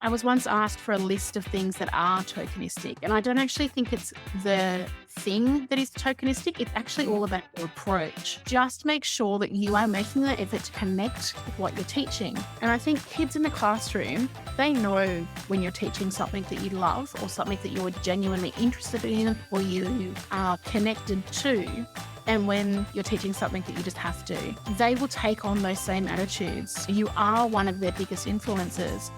I was once asked for a list of things that are tokenistic, and I don't actually think it's the thing that is tokenistic. It's actually all about your approach. Just make sure that you are making the effort to connect with what you're teaching. And I think kids in the classroom, they know when you're teaching something that you love or something that you're genuinely interested in or you are connected to. And when you're teaching something that you just have to, they will take on those same attitudes. You are one of their biggest influences.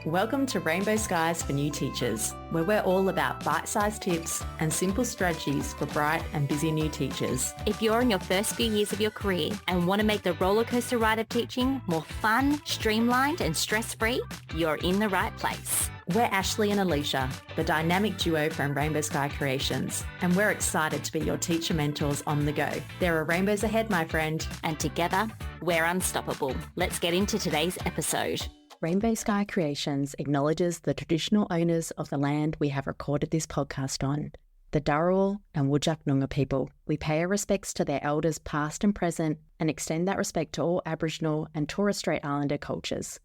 Welcome to Rainbow Skies for New Teachers, where we're all about bite-sized tips and simple strategies for bright and busy new teachers. If you're in your first few years of your career and want to make the rollercoaster ride of teaching more fun, streamlined and stress-free, you're in the right place. We're Ashley and Alicia, the dynamic duo from Rainbow Sky Creations, and we're excited to be your teacher mentors on the go. There are rainbows ahead, my friend. And together, we're unstoppable. Let's get into today's episode. Rainbow Sky Creations acknowledges the traditional owners of the land we have recorded this podcast on, the Dharawal and Whadjuk Noongar people. We pay our respects to their elders past and present and extend that respect to all Aboriginal and Torres Strait Islander cultures.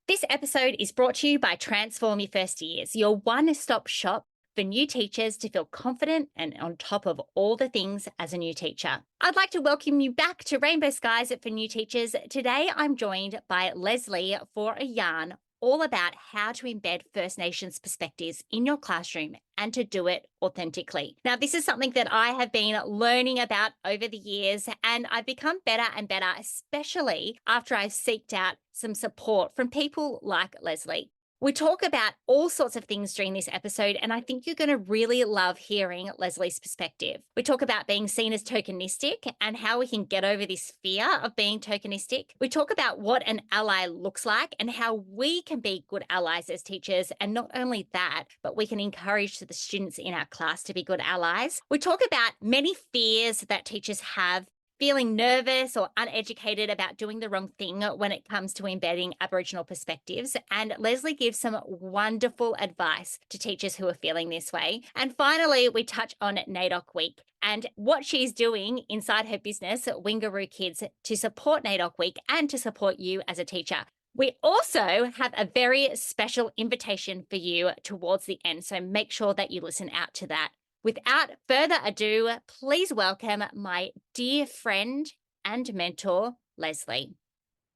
This episode is brought to you by Transform Your First Years, your one-stop shop for new teachers to feel confident and on top of all the things as a new teacher. I'd like to welcome you back to Rainbow Skies for New Teachers. Today, I'm joined by Lesley for a yarn all about how to embed First Nations perspectives in your classroom and to do it authentically. Now, this is something that I have been learning about over the years, and I've become better and better, especially after I've seeked out some support from people like Lesley. We talk about all sorts of things during this episode, and I think you're going to really love hearing Lesley's perspective. We talk about being seen as tokenistic and how we can get over this fear of being tokenistic. We talk about what an ally looks like and how we can be good allies as teachers. And not only that, but we can encourage the students in our class to be good allies. We talk about many fears that teachers have, feeling nervous or uneducated about doing the wrong thing when it comes to embedding Aboriginal perspectives. And Lesley gives some wonderful advice to teachers who are feeling this way. And finally, we touch on NAIDOC Week and what she's doing inside her business, Wingaru Kids, to support NAIDOC Week and to support you as a teacher. We also have a very special invitation for you towards the end, so make sure that you listen out to that. Without further ado, please welcome my dear friend and mentor, Lesley.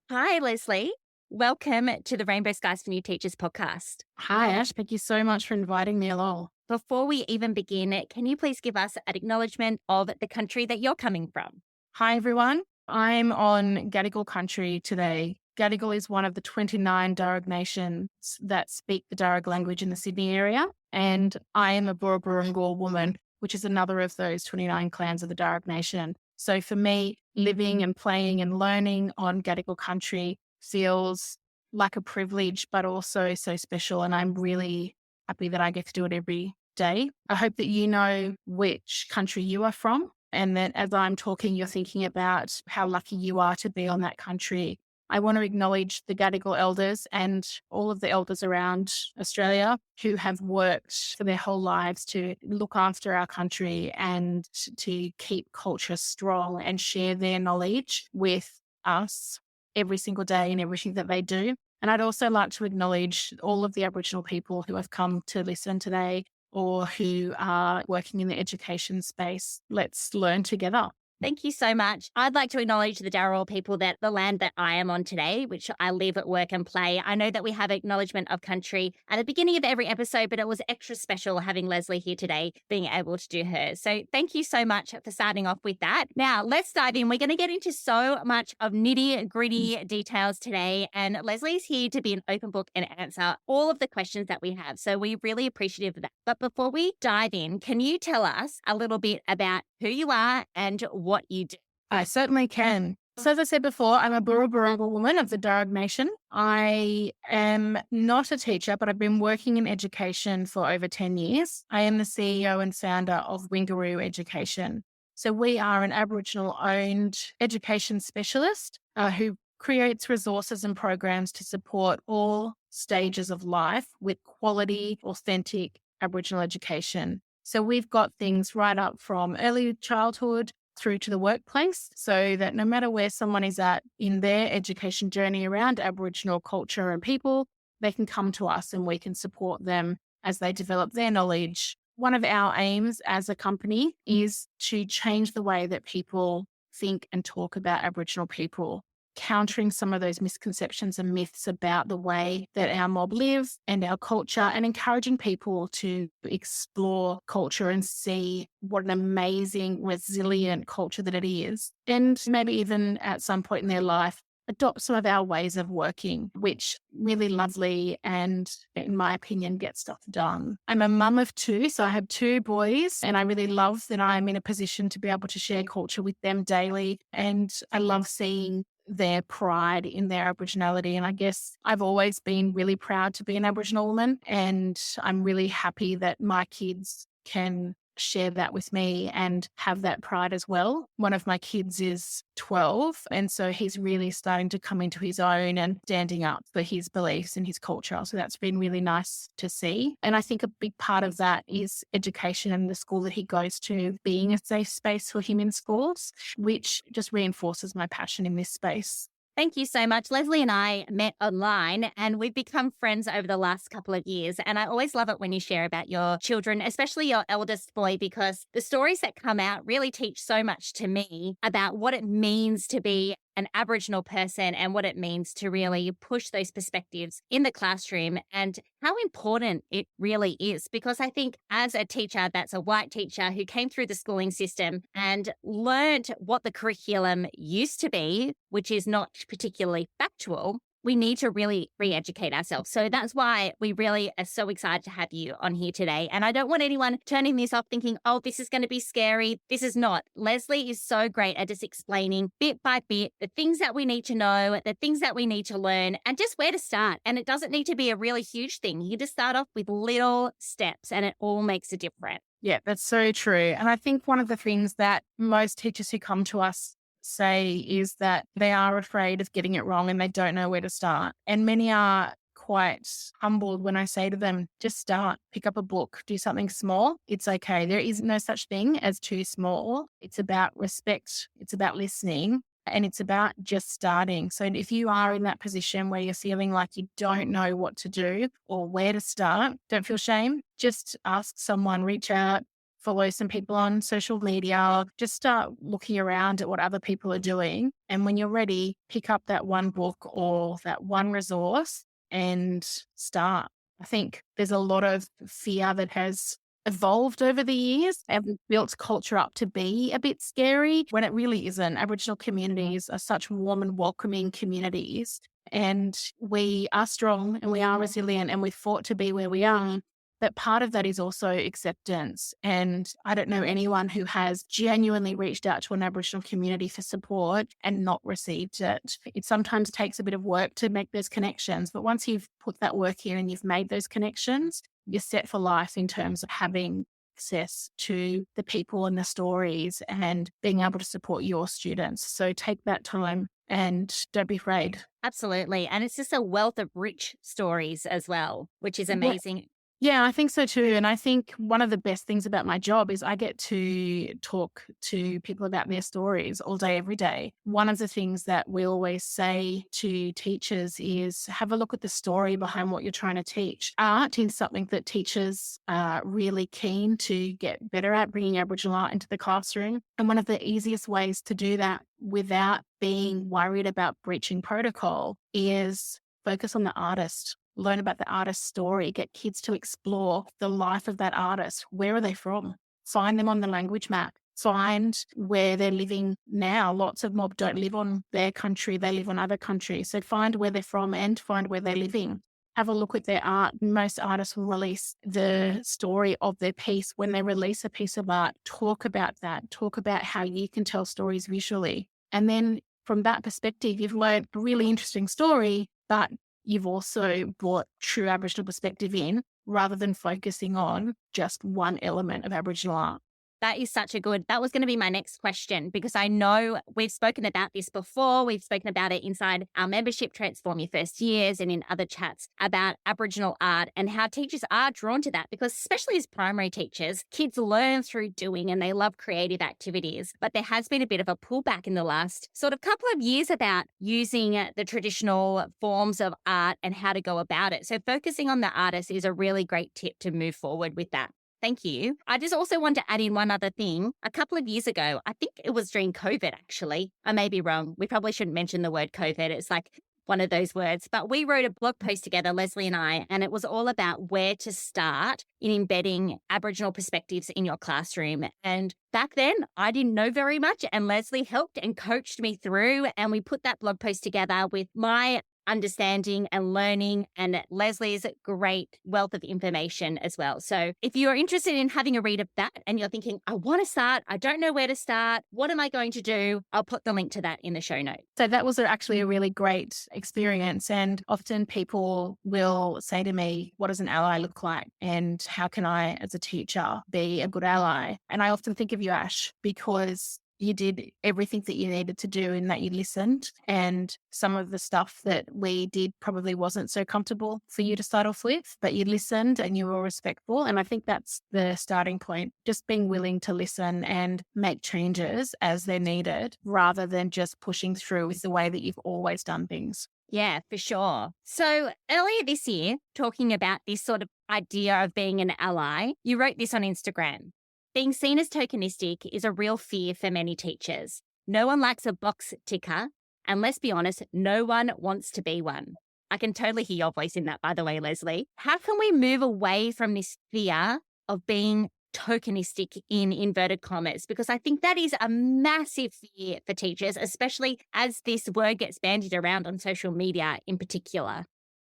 Hi, Lesley. Welcome to the Rainbow Skies for New Teachers podcast. Hi, Ash. Thank you so much for inviting me along. Before we even begin, can you please give us an acknowledgement of the country that you're coming from? Hi, everyone. I'm on Gadigal country today. Gadigal is one of the 29 Darug nations that speak the Darug language in the Sydney area. And I am a Burra woman, which is another of those 29 clans of the Darug Nation. So for me, living and playing and learning on Gadigal country feels like a privilege, but also so special. And I'm really happy that I get to do it every day. I hope that you know which country you are from, and that as I'm talking, you're thinking about how lucky you are to be on that country. I want to acknowledge the Gadigal elders and all of the elders around Australia who have worked for their whole lives to look after our country and to keep culture strong and share their knowledge with us every single day in everything that they do. And I'd also like to acknowledge all of the Aboriginal people who have come to listen today or who are working in the education space. Let's learn together. Thank you so much. I'd like to acknowledge the Dharawal people, that the land that I am on today, which I live, work and play. I know that we have acknowledgement of country at the beginning of every episode, but it was extra special having Lesley here today, being able to do hers. So thank you so much for starting off with that. Now, let's dive in. We're going to get into so much of nitty-gritty details today, and Lesley's here to be an open book and answer all of the questions that we have. So we're really appreciative of that. But before we dive in, can you tell us a little bit about who you are and what you do? I certainly can. So as I said before, I'm a Burra woman of the Darug Nation. I am not a teacher, but I've been working in education for over 10 years. I am the CEO and founder of Wingaru Education. So we are an Aboriginal-owned education specialist who creates resources and programs to support all stages of life with quality, authentic Aboriginal education. So we've got things right up from early childhood through to the workplace, so that no matter where someone is at in their education journey around Aboriginal culture and people, they can come to us and we can support them as they develop their knowledge. One of our aims as a company is to change the way that people think and talk about Aboriginal people, countering some of those misconceptions and myths about the way that our mob live and our culture, and encouraging people to explore culture and see what an amazing, resilient culture that it is. And maybe even at some point in their life, adopt some of our ways of working, which really lovely and, in my opinion, get stuff done. I'm a mum of two, so I have two boys, and I really love that I'm in a position to be able to share culture with them daily. And I love seeing their pride in their Aboriginality. And I guess I've always been really proud to be an Aboriginal woman, and I'm really happy that my kids can share that with me and have that pride as well. One of my kids is 12, and so he's really starting to come into his own and standing up for his beliefs and his culture. So that's been really nice to see. And I think a big part of that is education and the school that he goes to being a safe space for him in schools, which just reinforces my passion in this space. Thank you so much. Lesley and I met online and we've become friends over the last couple of years. And I always love it when you share about your children, especially your eldest boy, because the stories that come out really teach so much to me about what it means to be an Aboriginal person and what it means to really push those perspectives in the classroom and how important it really is. Because I think as a teacher that's a white teacher who came through the schooling system and learned what the curriculum used to be, which is not particularly factual, we need to really re-educate ourselves. So that's why we really are so excited to have you on here today. And I don't want anyone turning this off thinking, oh, this is going to be scary. This is not. Lesley is so great at just explaining bit by bit the things that we need to know, the things that we need to learn, and just where to start. And it doesn't need to be a really huge thing. You just start off with little steps and it all makes a difference. Yeah, that's so true. And I think one of the things that most teachers who come to us say is that they are afraid of getting it wrong and they don't know where to start. And many are quite humbled when I say to them, just start, pick up a book, do something small. It's okay. There is no such thing as too small. It's about respect. It's about listening. And it's about just starting. So if you are in that position where you're feeling like you don't know what to do or where to start, don't feel shame. Just ask someone, reach out, follow some people on social media, just start looking around at what other people are doing. And when you're ready, pick up that one book or that one resource and start. I think there's a lot of fear that has evolved over the years and built culture up to be a bit scary when it really isn't. Aboriginal communities are such warm and welcoming communities, and we are strong and we are resilient and we've fought to be where we are. But part of that is also acceptance. And I don't know anyone who has genuinely reached out to an Aboriginal community for support and not received it. It sometimes takes a bit of work to make those connections. But once you've put that work in and you've made those connections, you're set for life in terms of having access to the people and the stories and being able to support your students. So take that time and don't be afraid. Absolutely. And it's just a wealth of rich stories as well, which is amazing. Yeah, I think so too. And I think one of the best things about my job is I get to talk to people about their stories all day, every day. One of the things that we always say to teachers is have a look at the story behind what you're trying to teach. Art is something that teachers are really keen to get better at, bringing Aboriginal art into the classroom. And one of the easiest ways to do that without being worried about breaching protocol is focus on the artist. Learn about the artist's story, get kids to explore the life of that artist. Where are they from? Find them on the language map. Find where they're living now. Lots of mob don't live on their country, they live on other countries. So find where they're from and find where they're living. Have a look at their art. Most artists will release the story of their piece. When they release a piece of art, talk about that. Talk about how you can tell stories visually. And then from that perspective, you've learned a really interesting story, but you've also brought true Aboriginal perspective in rather than focusing on just one element of Aboriginal art. That is that was going to be my next question, because I know we've spoken about this before. We've spoken about it inside our membership, Transform Your First Years, and in other chats about Aboriginal art and how teachers are drawn to that, because especially as primary teachers, kids learn through doing and they love creative activities. But there has been a bit of a pullback in the last sort of couple of years about using the traditional forms of art and how to go about it. So focusing on the artist is a really great tip to move forward with that. Thank you. I just also want to add in one other thing. A couple of years ago, I think it was during COVID, actually. I may be wrong. We probably shouldn't mention the word COVID. It's like one of those words. But we wrote a blog post together, Lesley and I, and it was all about where to start in embedding Aboriginal perspectives in your classroom. And back then, I didn't know very much, and Lesley helped and coached me through. And we put that blog post together with my understanding and learning and Lesley's great wealth of information as well. So if you're interested in having a read of that and you're thinking, I want to start, I don't know where to start, what am I going to do? I'll put the link to that in the show notes. So that was actually a really great experience. And often people will say to me, what does an ally look like? And how can I, as a teacher, be a good ally? And I often think of you, Ash, because you did everything that you needed to do and that you listened. And some of the stuff that we did probably wasn't so comfortable for you to start off with, but you listened and you were respectful. And I think that's the starting point, just being willing to listen and make changes as they're needed rather than just pushing through with the way that you've always done things. Yeah, for sure. So earlier this year, talking about this sort of idea of being an ally, you wrote this on Instagram. Being seen as tokenistic is a real fear for many teachers. No one likes a box ticker, and let's be honest, no one wants to be one. I can totally hear your voice in that, by the way, Lesley. How can we move away from this fear of being tokenistic in inverted commas? Because I think that is a massive fear for teachers, especially as this word gets bandied around on social media in particular.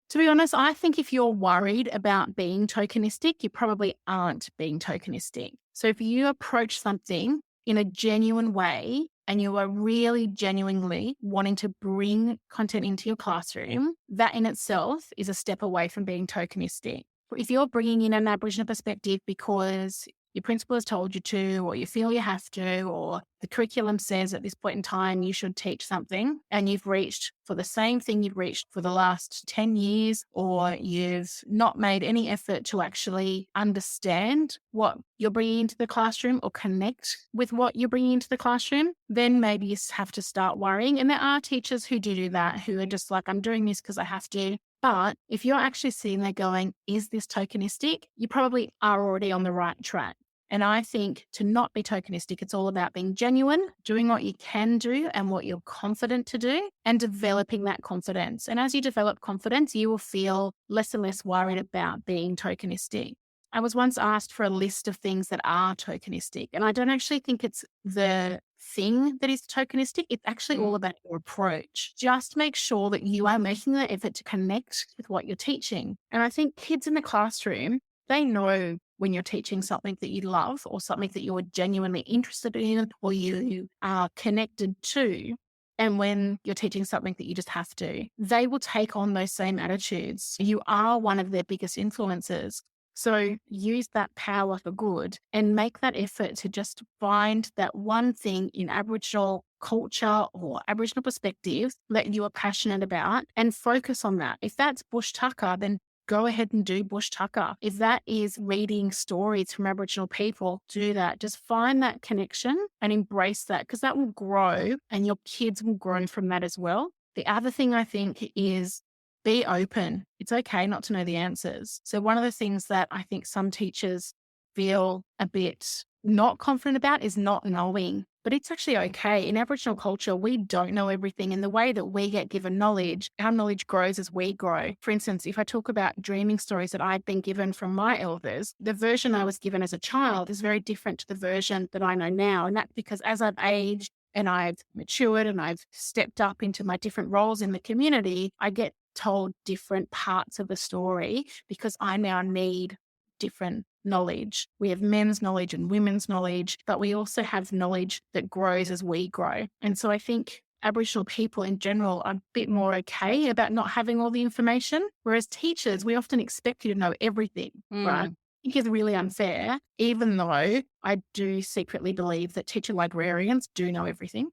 To be honest, I think if you're worried about being tokenistic, you probably aren't being tokenistic. So if you approach something in a genuine way and you are really genuinely wanting to bring content into your classroom, that in itself is a step away from being tokenistic. If you're bringing in an Aboriginal perspective because your principal has told you to, or you feel you have to, or the curriculum says at this point in time you should teach something, and you've reached for the same thing you've reached for the last 10 years, or you've not made any effort to actually understand what you're bringing into the classroom or connect with what you're bringing into the classroom, then maybe you have to start worrying. And there are teachers who do that, who are just like, I'm doing this because I have to. But if you're actually sitting there going, is this tokenistic? You probably are already on the right track. And I think to not be tokenistic, it's all about being genuine, doing what you can do and what you're confident to do, and developing that confidence. And as you develop confidence, you will feel less and less worried about being tokenistic. I was once asked for a list of things that are tokenistic, and I don't actually think it's the thing that is tokenistic. It's actually all about your approach. Just make sure that you are making the effort to connect with what you're teaching. And I think kids in the classroom, they know when you're teaching something that you love or something that you're genuinely interested in or you are connected to. And when you're teaching something that you just have to, they will take on those same attitudes. You are one of their biggest influences. So use that power for good and make that effort to just find that one thing in Aboriginal culture or Aboriginal perspective that you are passionate about and focus on that. If that's bush tucker, then go ahead and do bush tucker. If that is reading stories from Aboriginal people, do that. Just find that connection and embrace that, because that will grow and your kids will grow from that as well. The other thing I think is be open. It's okay not to know the answers. So one of the things that I think some teachers feel a bit not confident about is not knowing. But it's actually okay. In Aboriginal culture, we don't know everything. And the way that we get given knowledge, our knowledge grows as we grow. For instance, if I talk about dreaming stories that I've been given from my elders, the version I was given as a child is very different to the version that I know now. And that's because as I've aged and I've matured and I've stepped up into my different roles in the community, I get told different parts of the story because I now need different knowledge. We have men's knowledge and women's knowledge, but we also have knowledge that grows as we grow. And so I think Aboriginal people in general are a bit more okay about not having all the information, whereas teachers, we often expect you to know everything, right? think is really unfair, even though I do secretly believe that teacher librarians do know everything.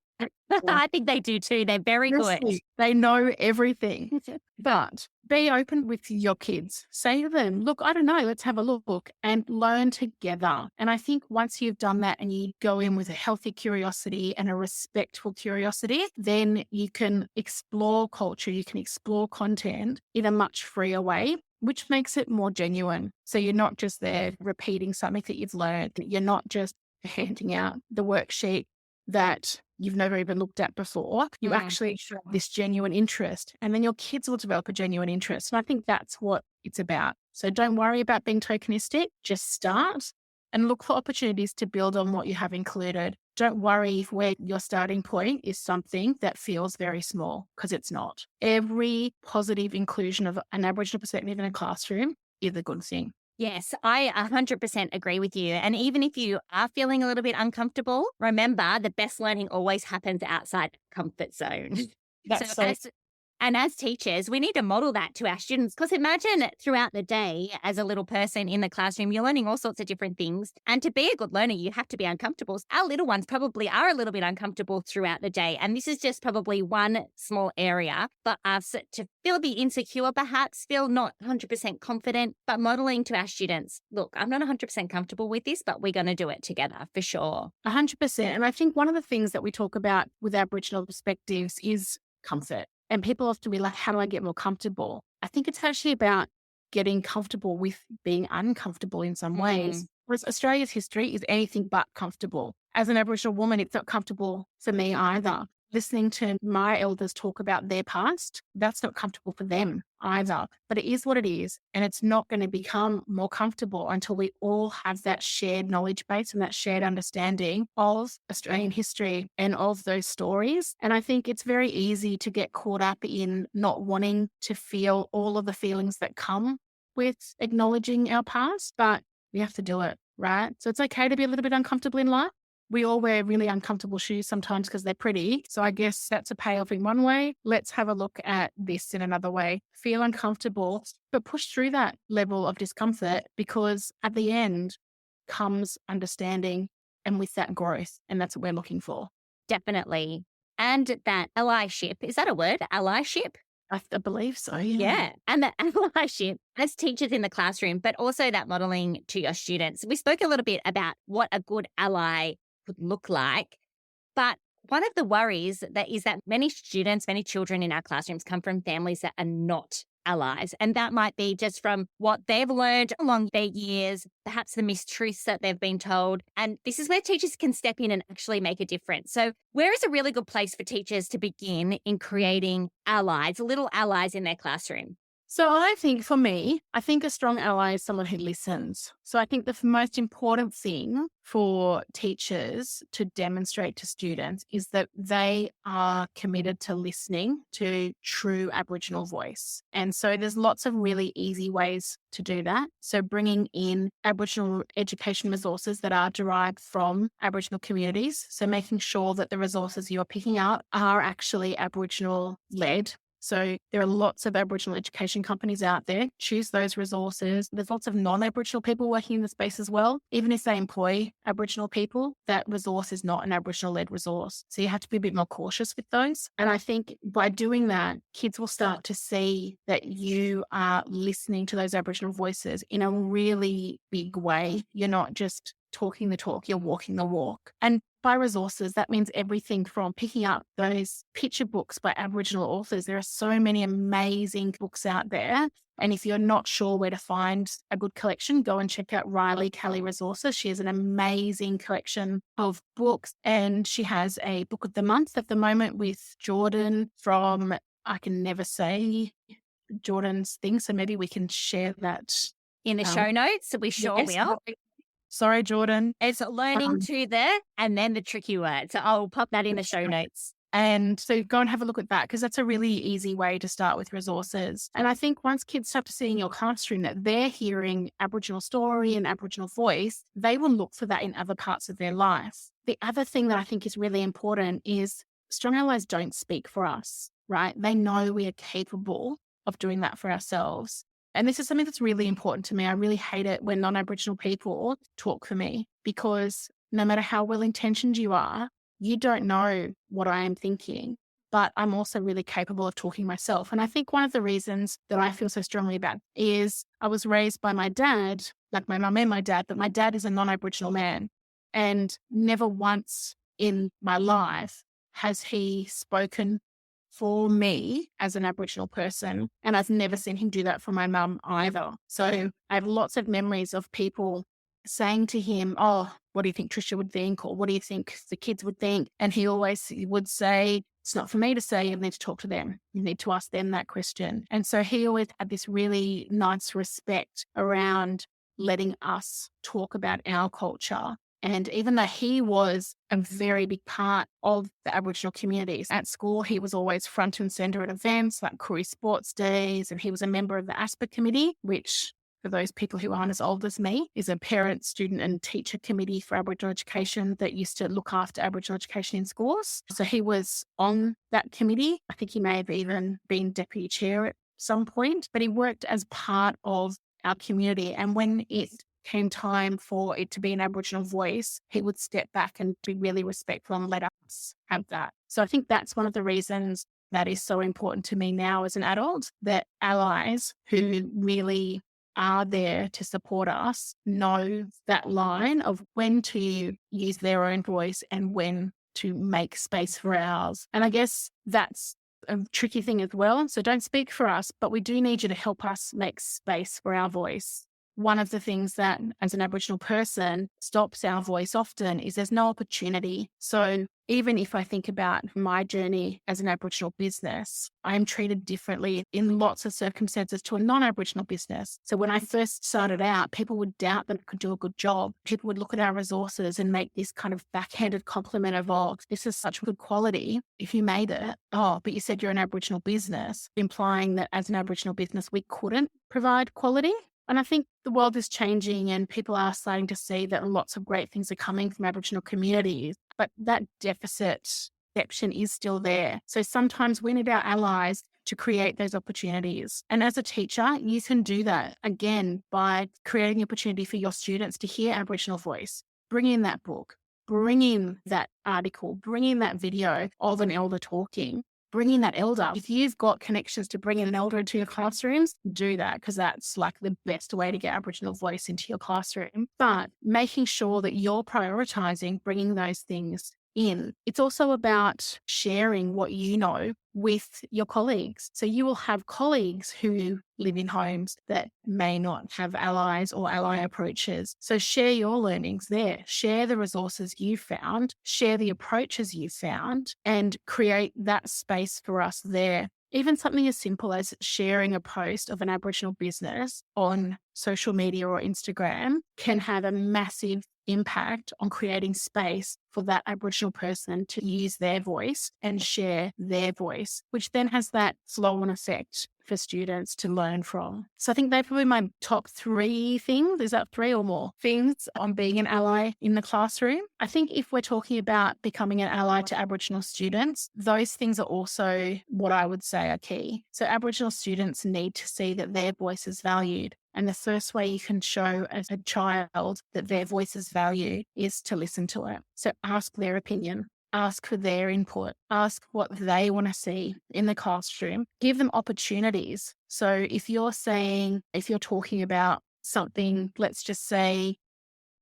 I think they do too. They're very good. Honestly, they know everything. But be open with your kids. Say to them, look, I don't know, let's have a look and learn together. And I think once you've done that and you go in with a healthy curiosity and a respectful curiosity, then you can explore culture, you can explore content in a much freer way, which makes it more genuine. So you're not just there repeating something that you've learned. You're not just handing out the worksheet that you've never even looked at before. You actually show this genuine interest, and then your kids will develop a genuine interest. And I think that's what it's about. So don't worry about being tokenistic. Just start and look for opportunities to build on what you have included. Don't worry if where your starting point is something that feels very small, because it's not. Every positive inclusion of an Aboriginal perspective in a classroom is a good thing. Yes, I 100% agree with you. And even if you are feeling a little bit uncomfortable, remember the best learning always happens outside comfort zone. As teachers, we need to model that to our students, because imagine throughout the day as a little person in the classroom, you're learning all sorts of different things. And to be a good learner, you have to be uncomfortable. Our little ones probably are a little bit uncomfortable throughout the day. And this is just probably one small area for us to feel be insecure, perhaps feel not 100% confident, but modeling to our students, look, I'm not 100% comfortable with this, but we're going to do it together for sure. 100%. And I think one of the things that we talk about with Aboriginal perspectives is comfort. And people often be like, how do I get more comfortable? I think it's actually about getting comfortable with being uncomfortable in some ways. Whereas Australia's history is anything but comfortable. As an Aboriginal woman, it's not comfortable for me either. Listening to my elders talk about their past, that's not comfortable for them either. But it is what it is. And it's not going to become more comfortable until we all have that shared knowledge base and that shared understanding of Australian history and of those stories. And I think it's very easy to get caught up in not wanting to feel all of the feelings that come with acknowledging our past, but we have to do it, right? So it's okay to be a little bit uncomfortable in life. We all wear really uncomfortable shoes sometimes because they're pretty. So I guess that's a payoff in one way. Let's have a look at this in another way. Feel uncomfortable, but push through that level of discomfort, because at the end comes understanding and with that growth. And that's what we're looking for. Definitely. And that allyship, is that a word? Allyship? I believe so, yeah. Yeah. And that allyship as teachers in the classroom, but also that modeling to your students. We spoke a little bit about what a good ally would look like. But one of the worries that is that many students, many children in our classrooms come from families that are not allies. And that might be just from what they've learned along their years, perhaps the mistruths that they've been told. And this is where teachers can step in and actually make a difference. So where is a really good place for teachers to begin in creating allies, little allies in their classroom? So I think for me, I think a strong ally is someone who listens. So I think the most important thing for teachers to demonstrate to students is that they are committed to listening to true Aboriginal voice. And so there's lots of really easy ways to do that. So bringing in Aboriginal education resources that are derived from Aboriginal communities. So making sure that the resources you're picking up are actually Aboriginal led. So there are lots of Aboriginal education companies out there. Choose those resources. There's lots of non-Aboriginal people working in the space as well. Even if they employ Aboriginal people, that resource is not an Aboriginal-led resource. So you have to be a bit more cautious with those. And I think by doing that, kids will start to see that you are listening to those Aboriginal voices in a really big way. You're not just talking the talk, you're walking the walk. And by resources, that means everything from picking up those picture books by Aboriginal authors. There are so many amazing books out there. And if you're not sure where to find a good collection, go and check out Riley Kelly Resources. She has an amazing collection of books, and she has a book of the month at the moment with Jordan from, I can never say Jordan's thing. So maybe we can share that in the show notes. We sure will. Sorry, Jordan. It's learning to the, and then the tricky word. So I'll pop that in the show notes. And so go and have a look at that, because that's a really easy way to start with resources. And I think once kids start to see in your classroom that they're hearing Aboriginal story and Aboriginal voice, they will look for that in other parts of their life. The other thing that I think is really important is strong allies don't speak for us, right? They know we are capable of doing that for ourselves. And this is something that's really important to me. I really hate it when non-Aboriginal people talk for me, because no matter how well-intentioned you are, you don't know what I am thinking. But I'm also really capable of talking myself. And I think one of the reasons that I feel so strongly about is I was raised by my dad, like my mum and my dad, but my dad is a non-Aboriginal man. And never once in my life has he spoken for me as an Aboriginal person. And I've never seen him do that for my mum either. So I have lots of memories of people saying to him, oh, what do you think Trisha would think? Or what do you think the kids would think? And he always would say, it's not for me to say, you need to talk to them. You need to ask them that question. And so he always had this really nice respect around letting us talk about our culture. And even though he was a very big part of the Aboriginal communities at school, he was always front and centre at events like Koori Sports Days. And he was a member of the ASPA committee, which, for those people who aren't as old as me, is a parent, student and teacher committee for Aboriginal education that used to look after Aboriginal education in schools. So he was on that committee. I think he may have even been deputy chair at some point, but he worked as part of our community. And when it came time for it to be an Aboriginal voice, he would step back and be really respectful and let us have that. So I think that's one of the reasons that is so important to me now as an adult, that allies who really are there to support us know that line of when to use their own voice and when to make space for ours. And I guess that's a tricky thing as well. So don't speak for us, but we do need you to help us make space for our voice. One of the things that, as an Aboriginal person, stops our voice often is there's no opportunity. So even if I think about my journey as an Aboriginal business, I am treated differently in lots of circumstances to a non-Aboriginal business. So when I first started out, people would doubt that I could do a good job. People would look at our resources and make this kind of backhanded compliment of, oh, this is such good quality if you made it. Oh, but you said you're an Aboriginal business, implying that as an Aboriginal business, we couldn't provide quality. And I think the world is changing and people are starting to see that lots of great things are coming from Aboriginal communities, but that deficit perception is still there. So sometimes we need our allies to create those opportunities. And as a teacher, you can do that, again, by creating the opportunity for your students to hear Aboriginal voice. Bring in that book, bring in that article, bring in that video of an elder talking. Bring in that elder. If you've got connections to bring in an elder into your classrooms, do that, because that's like the best way to get Aboriginal voice into your classroom. But making sure that you're prioritizing bringing those things in. It's also about sharing what you know with your colleagues. So you will have colleagues who live in homes that may not have allies or ally approaches. So share your learnings there, share the resources you found, share the approaches you found, and create that space for us there. Even something as simple as sharing a post of an Aboriginal business on social media or Instagram can have a massive impact on creating space for that Aboriginal person to use their voice and share their voice, which then has that flow-on effect for students to learn from. So I think they're probably my top 3 things. Is that 3 or more things on being an ally in the classroom? I think if we're talking about becoming an ally to Aboriginal students, those things are also what I would say are key. So Aboriginal students need to see that their voice is valued. And the first way you can show as a child that their voice is valued is to listen to it. So ask their opinion, ask for their input, ask what they want to see in the classroom, give them opportunities. So if you're talking about something, let's just say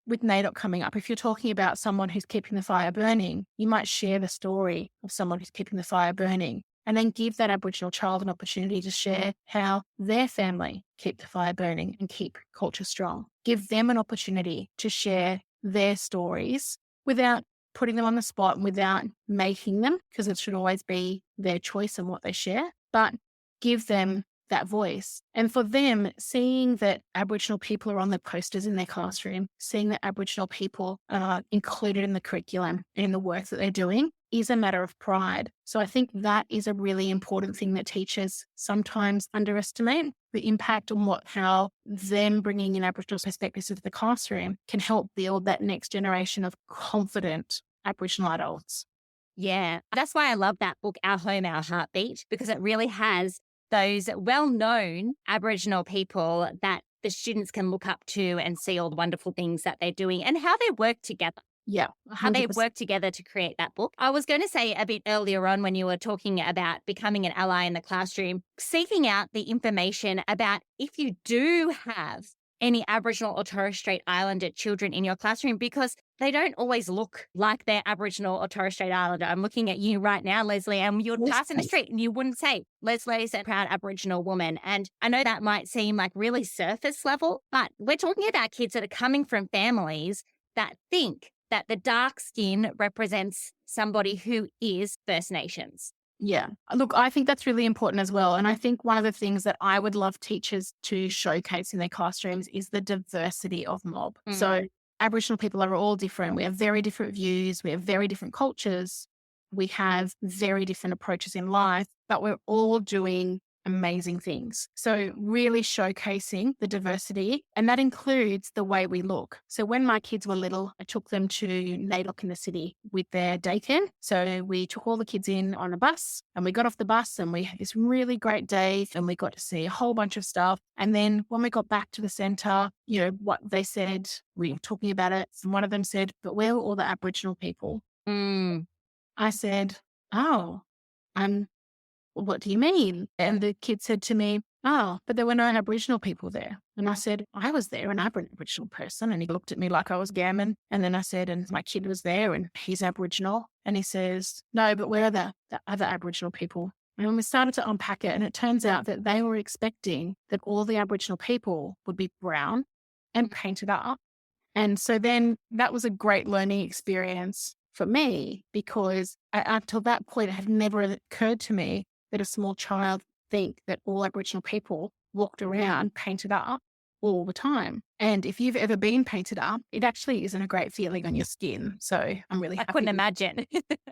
with NAIDOC coming up, if you're talking about someone who's keeping the fire burning, you might share the story of someone who's keeping the fire burning. And then give that Aboriginal child an opportunity to share how their family keep the fire burning and keep culture strong. Give them an opportunity to share their stories without putting them on the spot and without making them, because it should always be their choice and what they share, but give them that voice. And for them, seeing that Aboriginal people are on the posters in their classroom, seeing that Aboriginal people are included in the curriculum and in the work that they're doing is a matter of pride. So I think that is a really important thing that teachers sometimes underestimate, the impact on how them bringing in Aboriginal perspectives into the classroom can help build that next generation of confident Aboriginal adults. Yeah, that's why I love that book, Our Home, Our Heartbeat, because it really has those well-known Aboriginal people that the students can look up to and see all the wonderful things that they're doing and how they work together. Yeah. How they 100%. work together to create that book. I was going to say a bit earlier on when you were talking about becoming an ally in the classroom, seeking out the information about if you do have any Aboriginal or Torres Strait Islander children in your classroom, because they don't always look like they're Aboriginal or Torres Strait Islander. I'm looking at you right now, Lesley, and you would Yes, pass in the please. street and you wouldn't say, Lesley's a proud Aboriginal woman. And I know that might seem like really surface level, but we're talking about kids that are coming from families that think that the dark skin represents somebody who is First Nations. Yeah. Look, I think that's really important as well. And I think one of the things that I would love teachers to showcase in their classrooms is the diversity of mob. So Aboriginal people are all different. We have very different views. We have very different cultures. We have very different approaches in life, but we're all doing amazing things. So really showcasing the diversity, and that includes the way we look. So when my kids were little, I took them to NAIDOC in the city with their daycare. So we took all the kids in on a bus and we got off the bus and we had this really great day and we got to see a whole bunch of stuff. And then when we got back to the centre, you know, what they said, we were talking about it. And one of them said, but where are all the Aboriginal people? I said, oh, what do you mean? And the kid said to me, oh, but there were no Aboriginal people there. And I said, I was there and I'm an Aboriginal person. And he looked at me like I was gammon. And then I said, and my kid was there and he's Aboriginal. And he says, no, but where are the other Aboriginal people? And when we started to unpack it, and it turns out that they were expecting that all the Aboriginal people would be brown and painted up. And so then that was a great learning experience for me, because until that point, it had never occurred to me that a small child think that all Aboriginal people walked around painted up all the time. And if you've ever been painted up, it actually isn't a great feeling on your skin. So I'm really happy. I couldn't imagine.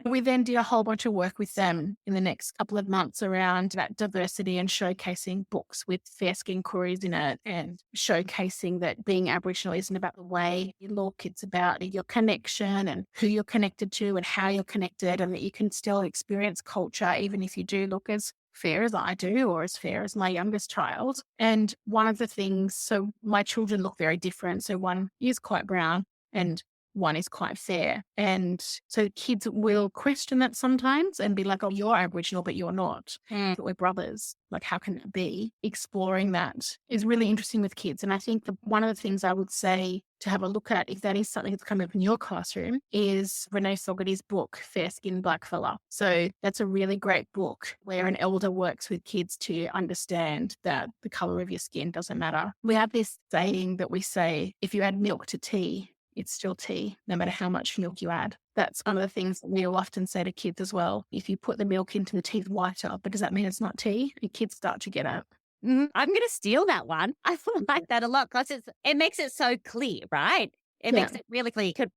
We then did a whole bunch of work with them in the next couple of months around that diversity and showcasing books with fair skin queries in it, and showcasing that being Aboriginal isn't about the way you look, it's about your connection and who you're connected to and how you're connected, and that you can still experience culture even if you do look as fair as I do or as fair as my youngest child. And one of the things, so my children look very different. So one is quite brown and one is quite fair. And so kids will question that sometimes and be like, oh, you're Aboriginal, but you're not. But we're brothers. Like, how can that be? Exploring that is really interesting with kids. And I think one of the things I would say to have a look at, if that is something that's coming up in your classroom, is Renee Fogarty's book, Fair Skinned Black Fella. So that's a really great book where an elder works with kids to understand that the color of your skin doesn't matter. We have this saying that we say, if you add milk to tea, it's still tea, no matter how much milk you add. That's one of the things that we'll often say to kids as well. If you put the milk into the tea, it's whiter, but does that mean it's not tea? And kids start to get it. I'm going to steal that one. I like that a lot because it makes it so clear, right? It makes it really clear. It could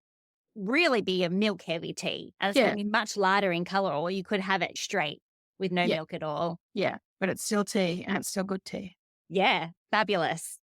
really be a milk heavy tea, and it's going to be much lighter in color, or you could have it straight with no milk at all. Yeah, but it's still tea and it's still good tea. Yeah, fabulous.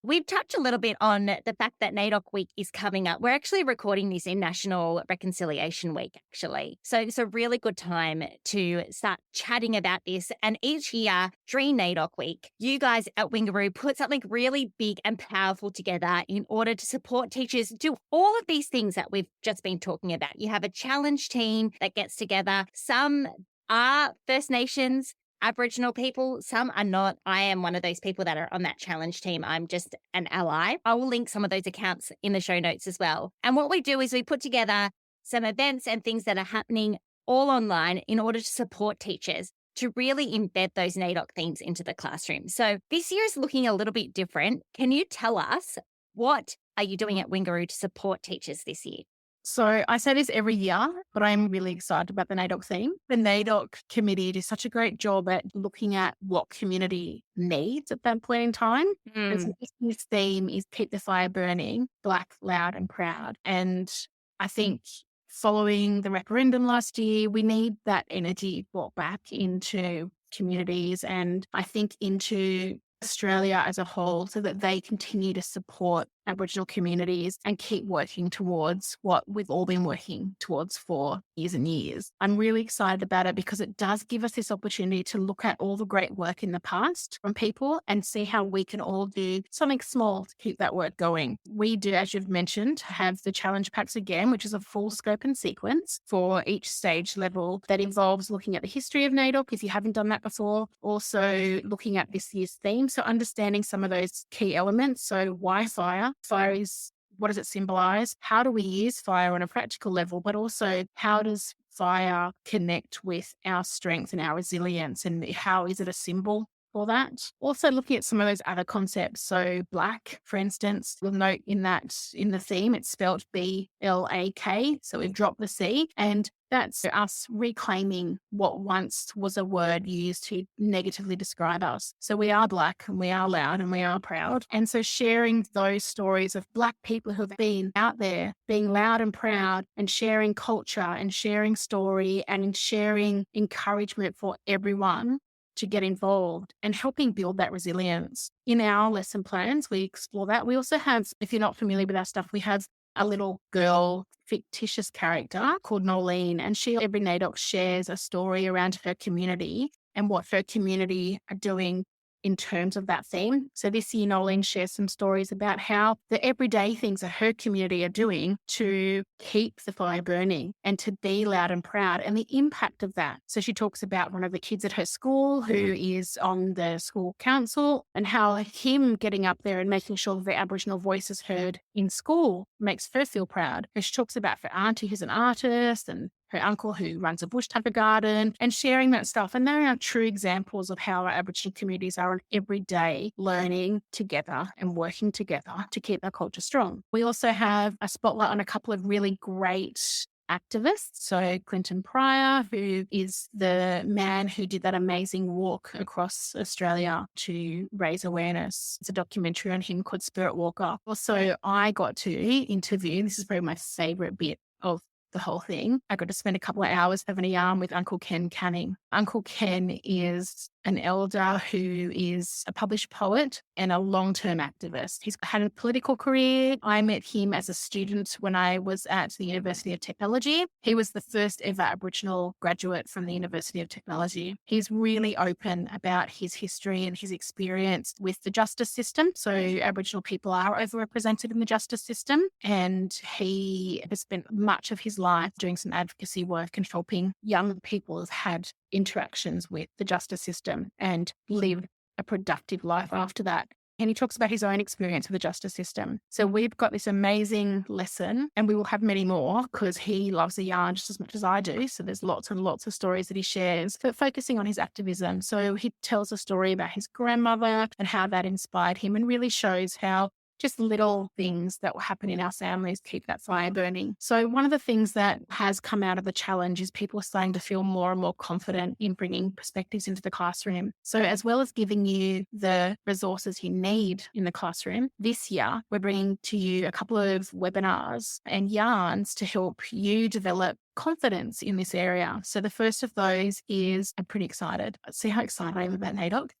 We've touched a little bit on the fact that NAIDOC Week is coming up. We're actually recording this in National Reconciliation Week, actually. So it's a really good time to start chatting about this. And each year during NAIDOC Week, you guys at Wingaru put something really big and powerful together in order to support teachers do all of these things that we've just been talking about. You have a challenge team that gets together. Some are First Nations, Aboriginal people, some are not. I am one of those people that are on that challenge team. I'm just an ally. I will link some of those accounts in the show notes as well. And what we do is we put together some events and things that are happening all online in order to support teachers to really embed those NAIDOC themes into the classroom. So this year is looking a little bit different. Can you tell us, what are you doing at Wingaru to support teachers this year? So I say this every year, but I'm really excited about the NAIDOC theme. The NAIDOC committee did such a great job at looking at what community needs at that point in time. And so this year's theme is Keep the Fire Burning, Black, Loud and Proud. And I think following the referendum last year, we need that energy brought back into communities and I think into Australia as a whole, so that they continue to support Aboriginal communities and keep working towards what we've all been working towards for years and years. I'm really excited about it because it does give us this opportunity to look at all the great work in the past from people and see how we can all do something small to keep that work going. We do, as you've mentioned, have the challenge packs again, which is a full scope and sequence for each stage level that involves looking at the history of NAIDOC if you haven't done that before, also looking at this year's theme. So understanding some of those key elements. So why fire? Fire is, what does it symbolize? How do we use fire on a practical level, but also how does fire connect with our strength and our resilience, and how is it a symbol for that? Also looking at some of those other concepts. So Blak, for instance, you'll note in the theme, it's spelled B-L-A-K. So we've dropped the C, and that's us reclaiming what once was a word used to negatively describe us. So we are Black and we are loud and we are proud. And so sharing those stories of Black people who've been out there being loud and proud and sharing culture and sharing story and sharing encouragement for everyone to get involved and helping build that resilience. In our lesson plans, we explore that. We also have, if you're not familiar with our stuff, we have a little girl fictitious character called Nolene, and she every NAIDOC shares a story around her community and what her community are doing in terms of that theme. So this year, Nolene shares some stories about how the everyday things that her community are doing to keep the fire burning and to be loud and proud and the impact of that. So she talks about one of the kids at her school who is on the school council and how him getting up there and making sure the Aboriginal voice is heard in school makes her feel proud. And she talks about her auntie who's an artist and her uncle who runs a bush tucker garden, and sharing that stuff. And they are true examples of how our Aboriginal communities are every day learning together and working together to keep our culture strong. We also have a spotlight on a couple of really great activists. So Clinton Pryor, who is the man who did that amazing walk across Australia to raise awareness. It's a documentary on him called Spirit Walker. Also, I got to interview, this is probably my favourite bit of the whole thing. I got to spend a couple of hours having a yarn with Uncle Ken Canning. Uncle Ken is an elder who is a published poet and a long-term activist. He's had a political career. I met him as a student when I was at the University of Technology. He was the first ever Aboriginal graduate from the University of Technology. He's really open about his history and his experience with the justice system. So Aboriginal people are overrepresented in the justice system, and he has spent much of his life doing some advocacy work and helping young people who've had interactions with the justice system and live a productive life after that. And he talks about his own experience with the justice system. So we've got this amazing lesson, and we will have many more because he loves a yarn just as much as I do. So there's lots and lots of stories that he shares, but focusing on his activism. So he tells a story about his grandmother and how that inspired him, and really shows how just little things that will happen in our families keep that fire burning. So one of the things that has come out of the challenge is people are starting to feel more and more confident in bringing perspectives into the classroom. So as well as giving you the resources you need in the classroom, this year we're bringing to you a couple of webinars and yarns to help you develop confidence in this area. So the first of those is, I'm pretty excited. See how excited I am about NAIDOC?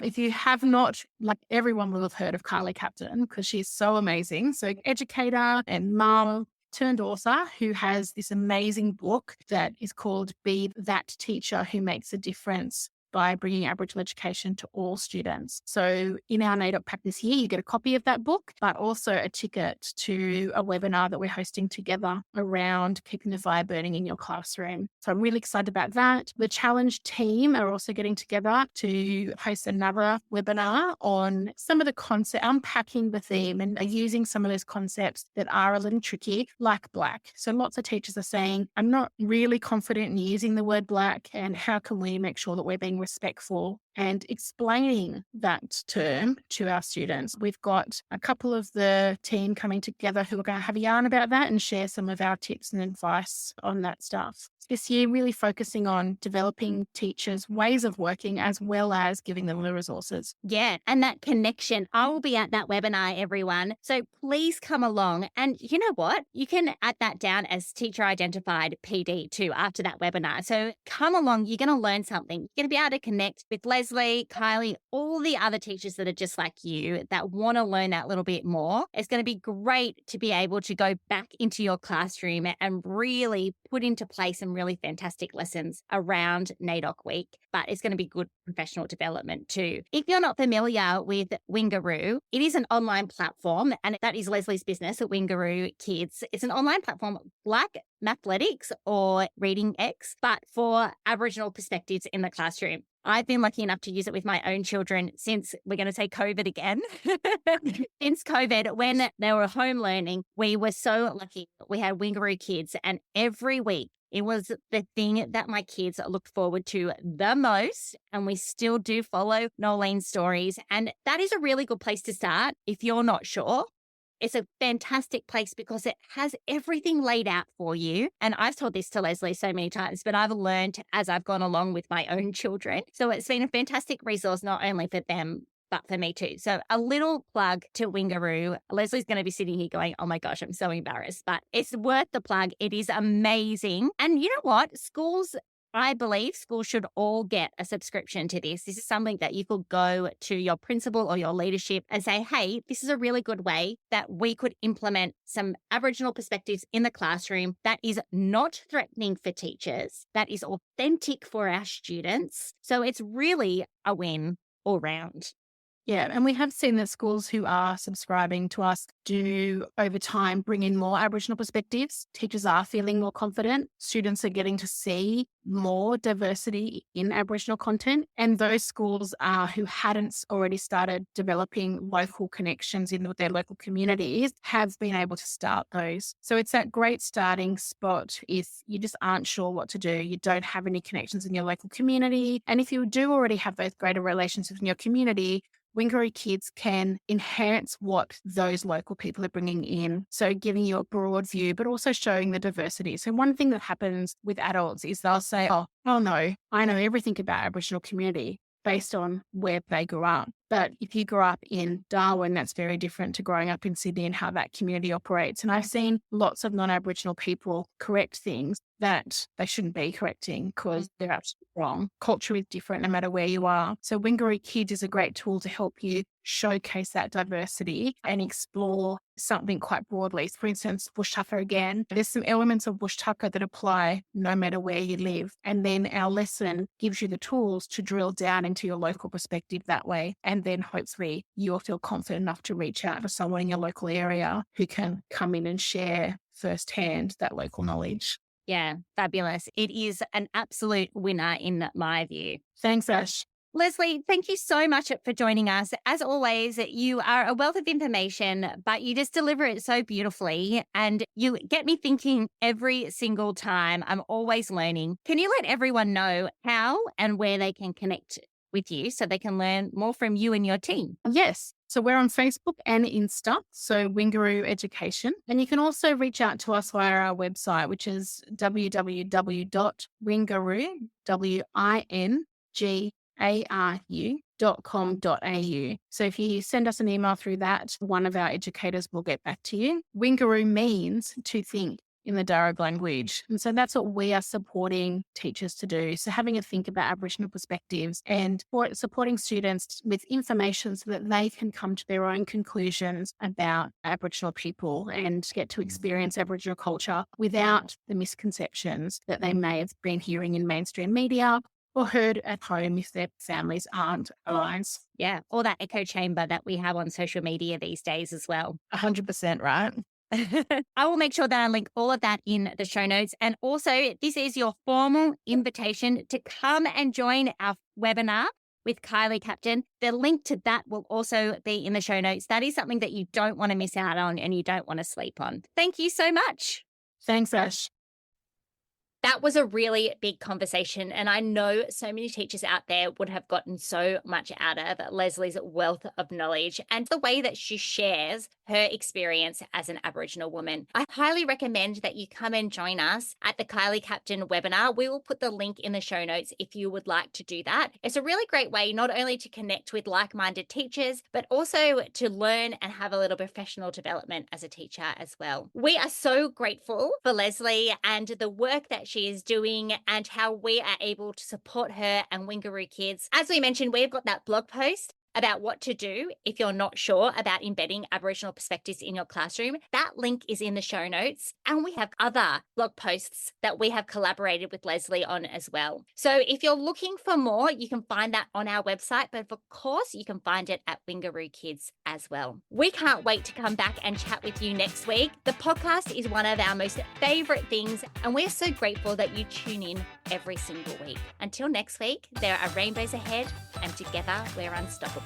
If you have not, like everyone will have heard of Carly Captain because she's so amazing. So educator and mum turned author who has this amazing book that is called Be That Teacher Who Makes a Difference by bringing Aboriginal education to all students. So in our NAIDOC pack this year, you get a copy of that book, but also a ticket to a webinar that we're hosting together around keeping the fire burning in your classroom. So I'm really excited about that. The challenge team are also getting together to host another webinar on some of the concepts, unpacking the theme and using some of those concepts that are a little tricky, like Blak. So lots of teachers are saying, I'm not really confident in using the word Blak, and how can we make sure that we're being respectful and explaining that term to our students. We've got a couple of the team coming together who are going to have a yarn about that and share some of our tips and advice on that stuff. This year, really focusing on developing teachers' ways of working as well as giving them the resources. Yeah, and that connection. I will be at that webinar, everyone. So please come along. And you know what? You can add that down as teacher identified PD too after that webinar. So come along. You're going to learn something. You're going to be able to connect with Lesley Lesley, Kylie, all the other teachers that are just like you that want to learn that little bit more, it's going to be great to be able to go back into your classroom and really put into place some really fantastic lessons around NAIDOC week. But it's going to be good professional development too. If you're not familiar with Wingaru, it is an online platform, and that is Lesley's business at Wingaru Kids. It's an online platform like Mathletics or Reading X, but for Aboriginal perspectives in the classroom. I've been lucky enough to use it with my own children since, we're going to say COVID again, since COVID, when they were home learning. We were so lucky. We had Wingaru Kids, and every week it was the thing that my kids looked forward to the most. And we still do follow Nolene's stories. And that is a really good place to start if you're not sure. It's a fantastic place because it has everything laid out for you. And I've told this to Lesley so many times, but I've learned as I've gone along with my own children. So it's been a fantastic resource, not only for them, but for me too. So a little plug to Wingaru. Lesley's going to be sitting here going, oh my gosh, I'm so embarrassed, but it's worth the plug. It is amazing. And you know what? I believe schools should all get a subscription to this. This is something that you could go to your principal or your leadership and say, hey, this is a really good way that we could implement some Aboriginal perspectives in the classroom that is not threatening for teachers, that is authentic for our students. So it's really a win all round. Yeah, and we have seen that schools who are subscribing to us do, over time, bring in more Aboriginal perspectives. Teachers are feeling more confident. Students are getting to see more diversity in Aboriginal content. And those schools who hadn't already started developing local connections in their local communities have been able to start those. So it's that great starting spot if you just aren't sure what to do. You don't have any connections in your local community. And if you do already have those greater relationships in your community, Wingaru Kids can enhance what those local people are bringing in. So giving you a broad view, but also showing the diversity. So one thing that happens with adults is they'll say, oh no, I know everything about Aboriginal community based on where they grew up. But if you grew up in Darwin, that's very different to growing up in Sydney and how that community operates. And I've seen lots of non-Aboriginal people correct things that they shouldn't be correcting because they're absolutely wrong. Culture is different no matter where you are. So Wingaru Kids is a great tool to help you showcase that diversity and explore something quite broadly. For instance, bush tucker again. There's some elements of bush tucker that apply no matter where you live. And then our lesson gives you the tools to drill down into your local perspective that way. And then hopefully you'll feel confident enough to reach out to someone in your local area who can come in and share firsthand that local knowledge. Yeah, fabulous. It is an absolute winner in my view. Thanks, Ash. Lesley, thank you so much for joining us. As always, you are a wealth of information, but you just deliver it so beautifully and you get me thinking every single time. I'm always learning. Can you let everyone know how and where they can connect with you so they can learn more from you and your team? Yes. So we're on Facebook and Insta, so Wingaru Education. And you can also reach out to us via our website, which is www.wingaru.com.au. So if you send us an email through that, one of our educators will get back to you. Wingaru means to think in the Darug language. And so that's what we are supporting teachers to do. So having a think about Aboriginal perspectives and supporting students with information so that they can come to their own conclusions about Aboriginal people and get to experience Aboriginal culture without the misconceptions that they may have been hearing in mainstream media or heard at home if their families aren't allies. Yeah, or that echo chamber that we have on social media these days as well. 100% right. I will make sure that I link all of that in the show notes. And also, this is your formal invitation to come and join our webinar with Kylie Captain. The link to that will also be in the show notes. That is something that you don't want to miss out on and you don't want to sleep on. Thank you so much. Thanks, Ash. That was a really big conversation, and I know so many teachers out there would have gotten so much out of Lesley's wealth of knowledge and the way that she shares her experience as an Aboriginal woman. I highly recommend that you come and join us at the Kylie Captain webinar. We will put the link in the show notes if you would like to do that. It's a really great way not only to connect with like-minded teachers, but also to learn and have a little professional development as a teacher as well. We are so grateful for Lesley and the work that she is doing and how we are able to support her and Wingaru kids. As we mentioned, we've got that blog post about what to do if you're not sure about embedding Aboriginal perspectives in your classroom. That link is in the show notes. And we have other blog posts that we have collaborated with Lesley on as well. So if you're looking for more, you can find that on our website, but of course, you can find it at Wingaru Kids as well. We can't wait to come back and chat with you next week. The podcast is one of our most favorite things, and we're so grateful that you tune in every single week. Until next week, there are rainbows ahead, and together we're unstoppable.